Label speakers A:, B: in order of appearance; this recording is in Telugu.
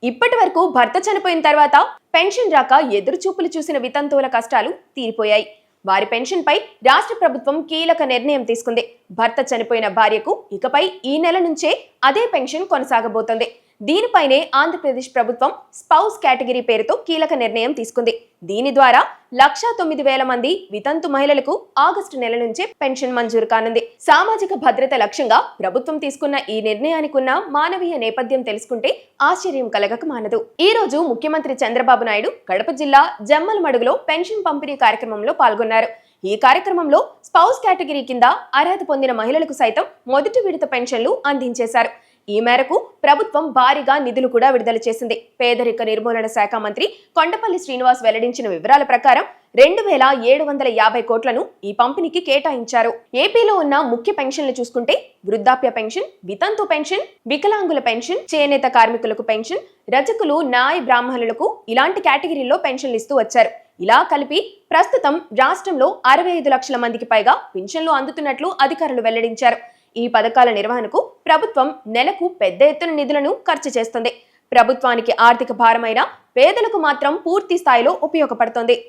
A: ఇప్పటి వరకు భర్త చనిపోయిన తర్వాత పెన్షన్ రాక ఎదురు చూపులు చూసిన వితంతువుల కష్టాలు తీరిపోయాయి. వారి పెన్షన్ పై రాష్ట్ర ప్రభుత్వం కీలక నిర్ణయం తీసుకుంది. భర్త చనిపోయిన భార్యకు ఇకపై ఈ నెల నుంచే అదే పెన్షన్ కొనసాగబోతోంది. దీనిపైనే ఆంధ్రప్రదేశ్ ప్రభుత్వం స్పౌస్ కేటగిరీ పేరుతో కీలక నిర్ణయం తీసుకుంది. దీని ద్వారా 1,09,000 మంది వితంతు మహిళలకు ఆగస్టు నెల నుంచే పెన్షన్ మంజూరు కానుంది. సామాజిక భద్రత లక్ష్యంగా ప్రభుత్వం తీసుకున్న ఈ నిర్ణయానికి ఉన్న మానవీయ నేపథ్యం తెలుసుకుంటే ఆశ్చర్యం కలగక మానదు. ఈ రోజు ముఖ్యమంత్రి చంద్రబాబు నాయుడు కడప జిల్లా జమ్మలమడుగులో పెన్షన్ పంపిణీ కార్యక్రమంలో పాల్గొన్నారు. ఈ కార్యక్రమంలో స్పౌస్ కేటగిరీ కింద అర్హత పొందిన మహిళలకు సైతం మొదటి విడత పెన్షన్లు అందించేశారు. ఈ మేరకు ప్రభుత్వం భారీగా నిధులు కూడా విడుదల చేసింది. పేదరిక నిర్మూలన శాఖ మంత్రి కొండపల్లి శ్రీనివాస్ వెల్లడించిన వివరాల ప్రకారం 2,750 కోట్లను ఈ పంపిణీకి కేటాయించారు. ఏపీలో ఉన్న ముఖ్య పెన్షన్లు చూసుకుంటే వృద్ధాప్య పెన్షన్, వితంతు పెన్షన్, వికలాంగుల పెన్షన్, చేనేత కార్మికులకు పెన్షన్, రజకులు, న్యాయ బ్రాహ్మణులకు ఇలాంటి కేటగిరీల్లో పెన్షన్లు ఇస్తూ వచ్చారు. ఇలా కలిపి ప్రస్తుతం రాష్ట్రంలో 65 లక్షల మందికి పైగా పెన్షన్లు అందుతున్నట్లు అధికారులు వెల్లడించారు. ఈ పథకాల నిర్వహణకు ప్రభుత్వం నెలకు పెద్ద ఎత్తున నిధులను ఖర్చు చేస్తుంది. ప్రభుత్వానికి ఆర్థిక భారమైన పేదలకు మాత్రం పూర్తి స్థాయిలో ఉపయోగపడుతోంది.